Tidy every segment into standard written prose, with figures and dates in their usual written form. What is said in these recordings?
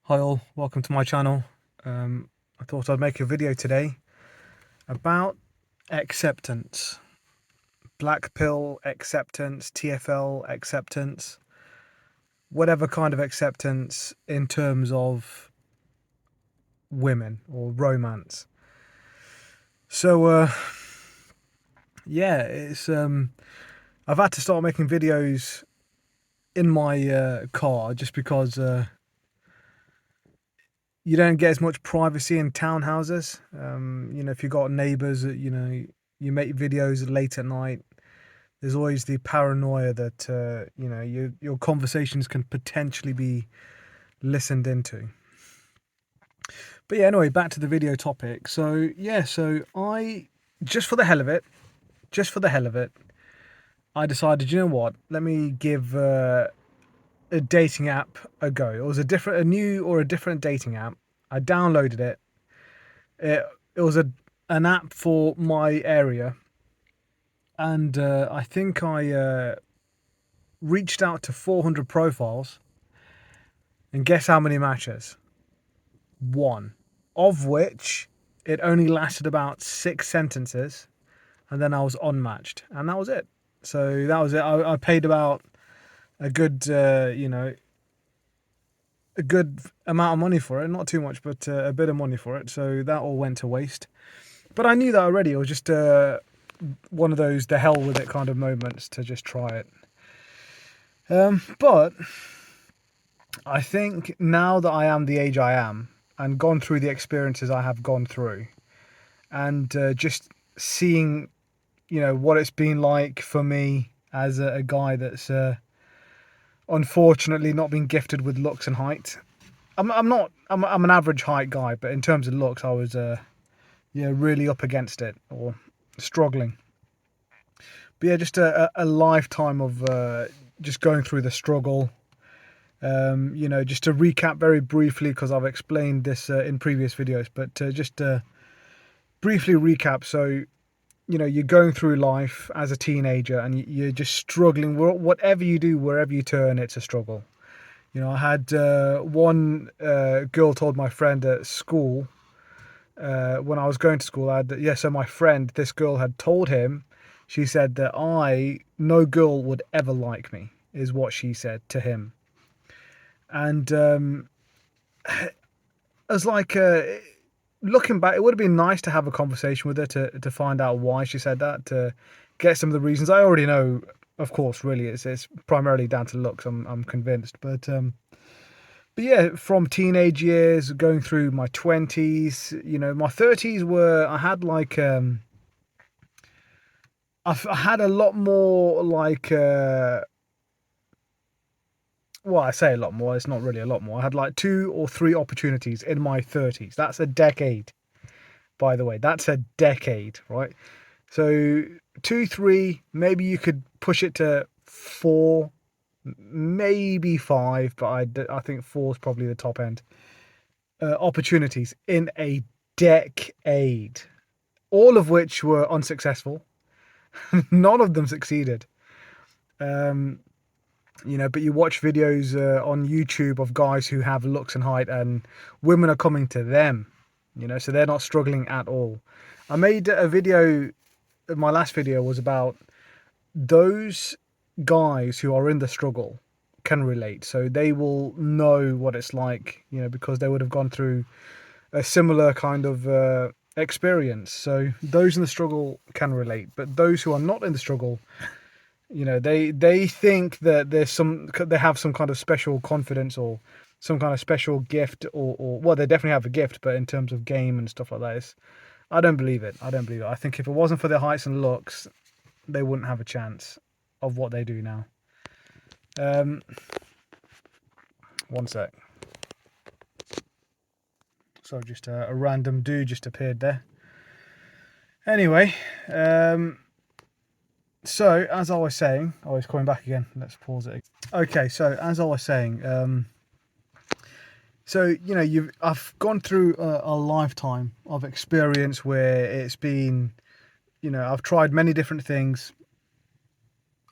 Hi all, welcome to my channel. I thought I'd make a video today about acceptance. Black pill acceptance, TFL acceptance, whatever kind of acceptance in terms of women or romance. So yeah, it's I've had to start making videos in my car just because you don't get as much privacy in townhouses. If you've got neighbours, you make videos late at night. There's always the paranoia that your conversations can potentially be listened into. But yeah, anyway, back to the video topic. So yeah, so I just for the hell of it, I decided, you know what? Let me give a dating app a go. It was a new or a different dating app. I downloaded it. It was an app for my area, and I think I reached out to 400 profiles, and guess how many matches? One, of which it only lasted about 6 sentences, and then I was unmatched, and that was it. So that was it. I paid about a good, a good amount of money for it. Not too much, but a bit of money for it. So that all went to waste. But I knew that already. It was just one of those the hell with it kind of moments to just try it. But I think now that I am the age I am and gone through the experiences I have gone through, and just seeing, what it's been like for me as a guy that's unfortunately not been gifted with looks and height. I'm an average height guy, but in terms of looks, I was really up against it or struggling. But yeah, just a lifetime of just going through the struggle. Just to recap very briefly, because I've explained this in previous videos, but just to briefly recap. So, you're going through life as a teenager and you're just struggling. Whatever you do, wherever you turn, it's a struggle. I had one girl told my friend at school, when I was going to school, so my friend, this girl had told him, she said that no girl would ever like me, is what she said to him. And I was like, looking back, it would have been nice to have a conversation with her to find out why she said that, to get some of the reasons. I already know, of course, really, it's primarily down to looks. I'm convinced, but yeah, from teenage years going through my 20s, my 30s I had like I had a lot more like well, I say a lot more, it's not really a lot more. I had like 2 or 3 opportunities in my 30s. That's a decade, by the way. That's a decade, right? So 2, 3, maybe you could push it to 4, maybe 5, but I think 4 is probably the top end. Opportunities in a decade, all of which were unsuccessful. None of them succeeded. But you watch videos on YouTube of guys who have looks and height, and women are coming to them, so they're not struggling at all. I made a video, my last video was about those guys who are in the struggle can relate. So they will know what it's like, because they would have gone through a similar kind of experience. So those in the struggle can relate, but those who are not in the struggle, they think that they have some kind of special confidence or some kind of special gift, or well, they definitely have a gift, but in terms of game and stuff like that, I don't believe it. I think if it wasn't for their heights and looks, they wouldn't have a chance of what they do now. One sec. So just a random dude just appeared there. Anyway, so as I was saying, it's coming back again. Let's pause it. Okay, so as I was saying, so I've gone through a lifetime of experience where it's been, I've tried many different things.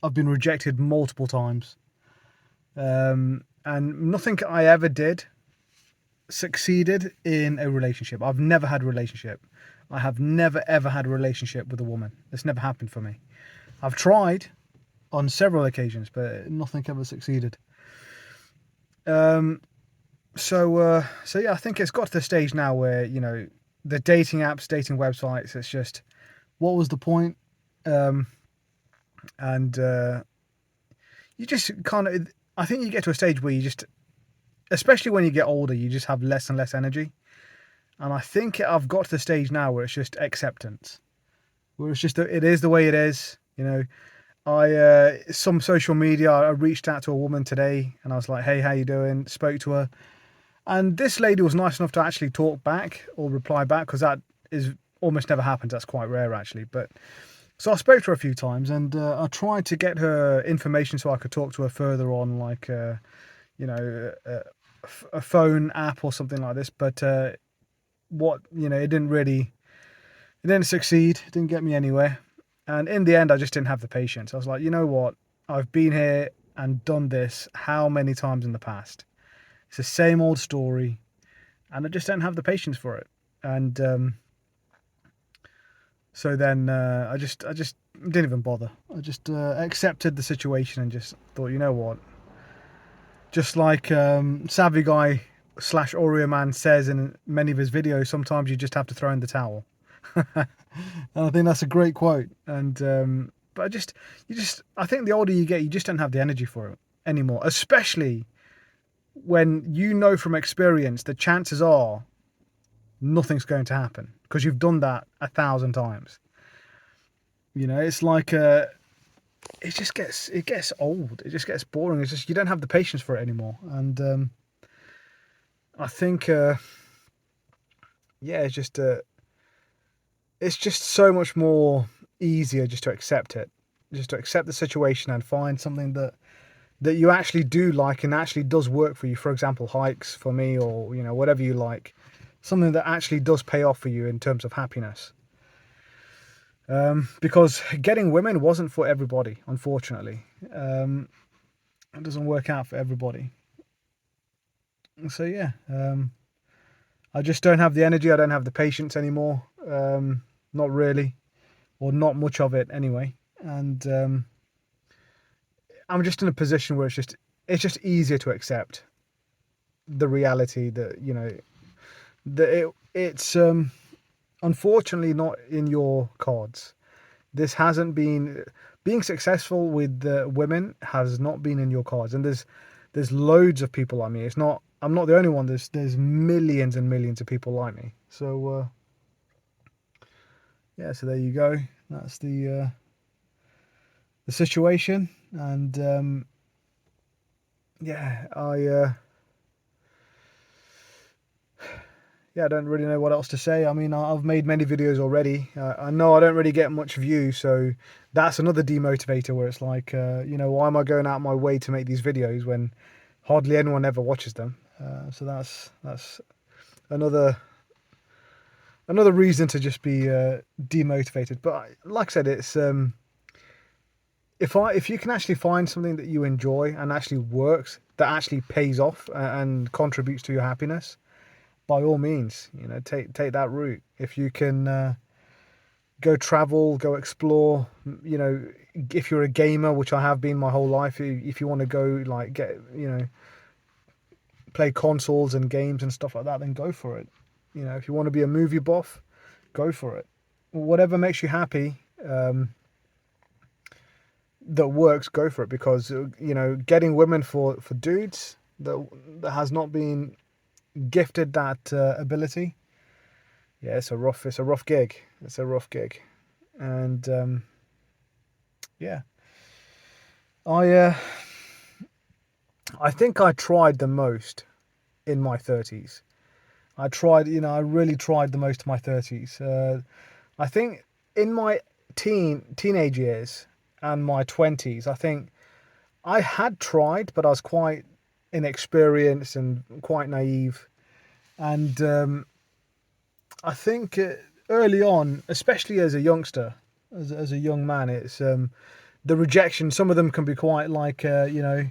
I've been rejected multiple times, and nothing I ever did succeeded in a relationship. I've never had a relationship. I have never ever had a relationship with a woman. It's never happened for me. I've tried on several occasions, but nothing ever succeeded. So yeah, I think it's got to the stage now where, you know, the dating apps, dating websites, it's just, what was the point? And you just kind of, I think you get to a stage where you just, especially when you get older, you just have less and less energy. And I think I've got to the stage now where it's just acceptance, where it's just, it is the way it is. You know, some social media, I reached out to a woman today and I was like, hey, how you doing? Spoke to her. And this lady was nice enough to actually talk back or reply back, because that is almost never happens. That's quite rare, actually. But so I spoke to her a few times, and I tried to get her information so I could talk to her further on, like, you know, a phone app or something like this. But it didn't succeed. It didn't get me anywhere. And in the end, I just didn't have the patience. I was like, you know what? I've been here and done this how many times in the past? It's the same old story, and I just don't have the patience for it. And so then I just didn't even bother. I just accepted the situation and just thought, you know what? Just like Savvy Guy / Oreo Man says in many of his videos, sometimes you just have to throw in the towel. And I think that's a great quote. And but I think the older you get, you just don't have the energy for it anymore, especially when you know from experience the chances are nothing's going to happen because you've done that 1,000 times. You know, it's like it gets old. It just gets boring. It's just, you don't have the patience for it anymore. And I think it's just so much more easier just to accept it, just to accept the situation and find something that you actually do like and actually does work for you. For example, hikes for me, or, you know, whatever you like, something that actually does pay off for you in terms of happiness. Because getting women wasn't for everybody, unfortunately. It doesn't work out for everybody. So yeah, I just don't have the energy. I don't have the patience anymore. Not really, or not much of it anyway. And I'm just in a position where it's just easier to accept the reality that, you know, that it's unfortunately not in your cards. This hasn't been, being successful with women has not been in your cards. And there's loads of people like me. I'm not the only one. There's millions and millions of people like me. So yeah, so there you go. That's the situation. And yeah, I don't really know what else to say. I mean, I've made many videos already. I know I don't really get much view, so that's another demotivator where it's like, you know, why am I going out my way to make these videos when hardly anyone ever watches them? So that's another reason to just be demotivated. But like I said, it's if you can actually find something that you enjoy and actually works, that actually pays off and contributes to your happiness, by all means, you know, take that route. If you can go travel, go explore, you know, if you're a gamer, which I have been my whole life, if you want to go, like, get, you know, play consoles and games and stuff like that, then go for it. You know, if you want to be a movie buff, go for it. Whatever makes you happy, that works, go for it. Because, you know, getting women for dudes that has not been gifted that ability, yeah, it's a rough gig. It's a rough gig. And yeah, I think I tried the most in my 30s. I really tried the most in my 30s. I think in my teenage years and my 20s, I think I had tried, but I was quite inexperienced and quite naive. And I think early on, especially as a youngster, as a young man, it's the rejection. Some of them can be quite like, you know,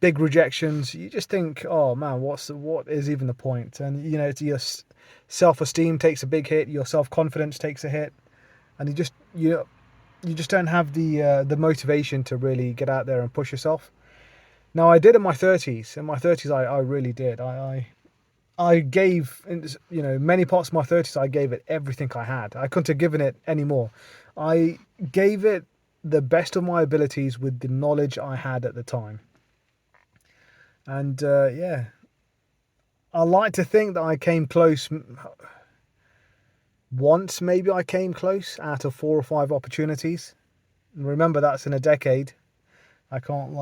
big rejections, you just think, oh man, what is even the point? And you know, it's your self-esteem takes a big hit, your self-confidence takes a hit, and you just don't have the motivation to really get out there and push yourself. Now, I did in my 30s. In my 30s, I really did. I gave, you know, many parts of my 30s, I gave it everything I had. I couldn't have given it any more. I gave it the best of my abilities with the knowledge I had at the time. And yeah, I like to think that I came close once. Maybe I came close out of 4 or 5 opportunities. And remember, that's in a decade. I can't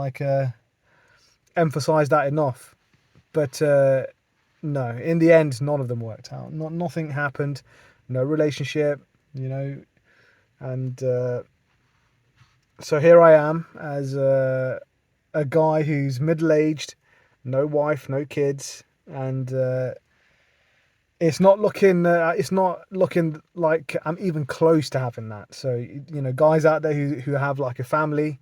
emphasize that enough. But no, in the end, none of them worked out. Nothing happened. No relationship, you know. And so here I am as a guy who's middle-aged, no wife, no kids, and it's not looking like I'm even close to having that. So, you know, guys out there who have like a family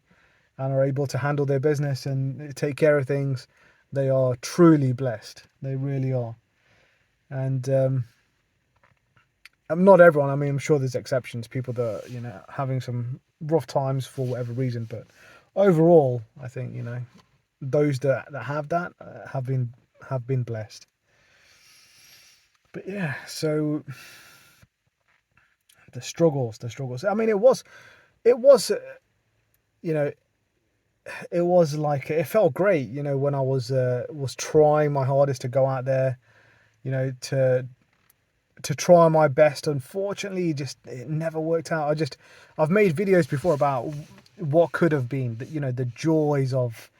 and are able to handle their business and take care of things, they are truly blessed. They really are. And not everyone. I mean, I'm sure there's exceptions, people that, you know, having some rough times for whatever reason. But overall, I think, you know, those that have that have been blessed. But yeah, so the struggles. I mean, it was, you know, it was like, it felt great, you know, when I was trying my hardest to go out there, you know, to try my best. Unfortunately, it never worked out. I've made videos before about what could have been, you know, the joys of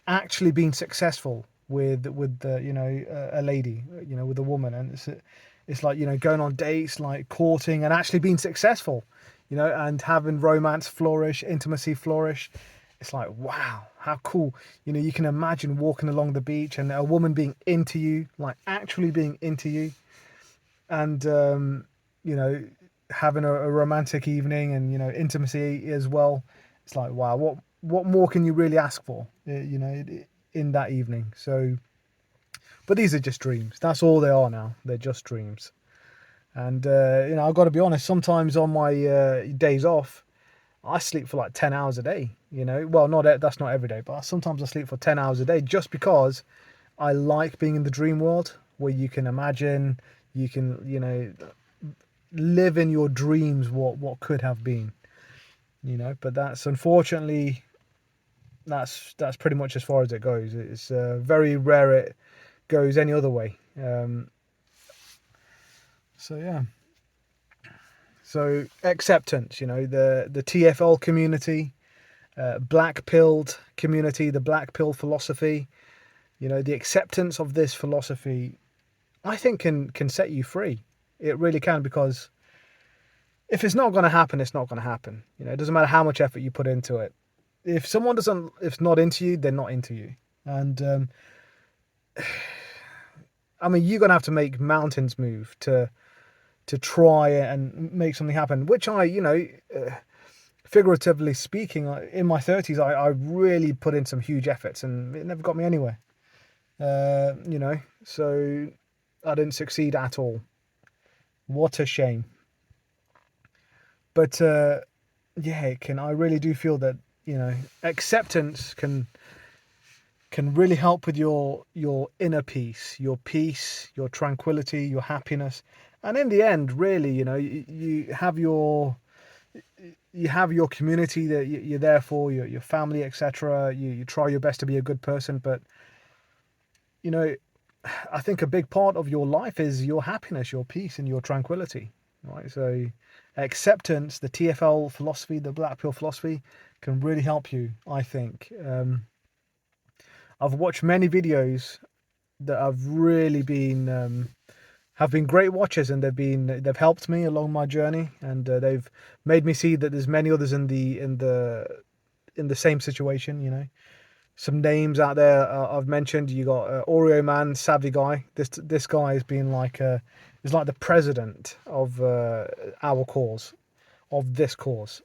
actually being successful with the, you know, a lady, you know, with a woman. And it's like, you know, going on dates, like courting and actually being successful, you know, and having romance flourish, intimacy flourish. It's like, wow, how cool. You know, you can imagine walking along the beach and a woman being into you, like actually being into you. And you know, having a romantic evening and, you know, intimacy as well. It's like, wow, what more can you really ask for, you know, in that evening? So, but these are just dreams. That's all they are now. They're just dreams. And you know, I've got to be honest, sometimes on my days off, I sleep for like 10 hours a day, you know. Well, that's not every day, but sometimes I sleep for 10 hours a day just because I like being in the dream world where you can imagine, you can, you know, live in your dreams what could have been, you know. But that's, unfortunately, that's pretty much as far as it goes. It's very rare it goes any other way. So yeah. So acceptance, you know, the TFL community, black pilled community, the black pill philosophy, you know, the acceptance of this philosophy, I think can set you free. It really can, because if it's not going to happen, it's not going to happen. You know, it doesn't matter how much effort you put into it. If someone if not into you, they're not into you. And I mean, you're going to have to make mountains move to try and make something happen, which you know, figuratively speaking, in my 30s, I really put in some huge efforts and it never got me anywhere. You know, so I didn't succeed at all. What a shame. But yeah, I really do feel that, you know, acceptance can really help with your inner peace, your tranquility, your happiness. And in the end, really, you know, you have your community that you're there for, your family, etc. You try your best to be a good person, but, you know, I think a big part of your life is your happiness, your peace, and your tranquility, right? So acceptance, the TFL philosophy, the black pill philosophy, can really help you, I think. I've watched many videos that have really been have been great watches, and they've helped me along my journey, and they've made me see that there's many others in the same situation. You know, some names out there I've mentioned. You got Oreo Man, Savvy Guy. This guy has been like is like the president of our cause, of this cause.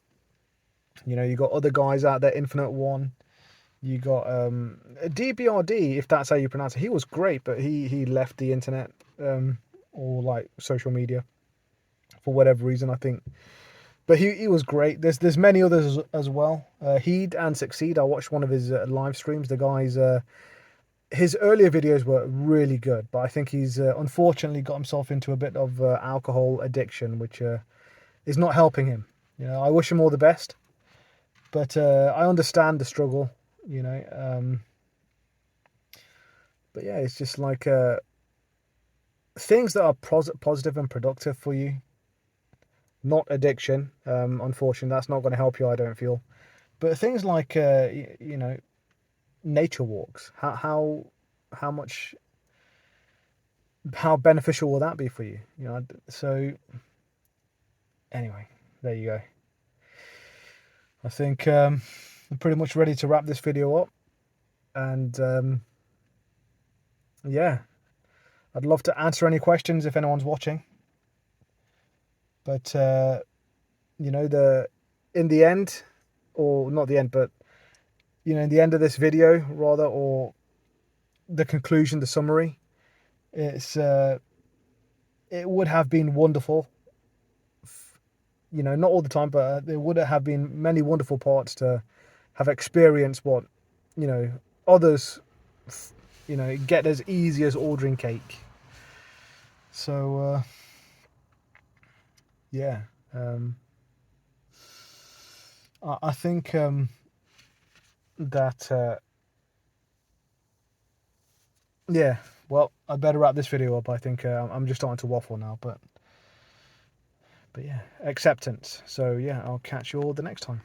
You know, you got other guys out there, Infinite One. You got DBRD, if that's how you pronounce it. He was great, but he left the internet, or like social media for whatever reason, I think. But he was great. There's many others as well. Heed and Succeed. I watched one of his live streams. The guy's his earlier videos were really good, but I think he's unfortunately got himself into a bit of alcohol addiction, which is not helping him. You know, I wish him all the best, but I understand the struggle. You know, but yeah, it's just like things that are positive and productive for you, not addiction. Unfortunately, that's not going to help you, I don't feel. But things like you know, nature walks. How much, how beneficial will that be for you? You know, so anyway, there you go. I think I'm pretty much ready to wrap this video up, and yeah, I'd love to answer any questions if anyone's watching. But you know, in the end, or not the end, but you know, in the end of this video rather, or the conclusion, the summary, it's it would have been wonderful, you know, not all the time, but there would have been many wonderful parts to have experienced what, you know, others, you know, get as easy as ordering cake. So yeah, I think that yeah, well, I better wrap this video up. I think I'm just starting to waffle now, but yeah, acceptance. So yeah, I'll catch you all the next time.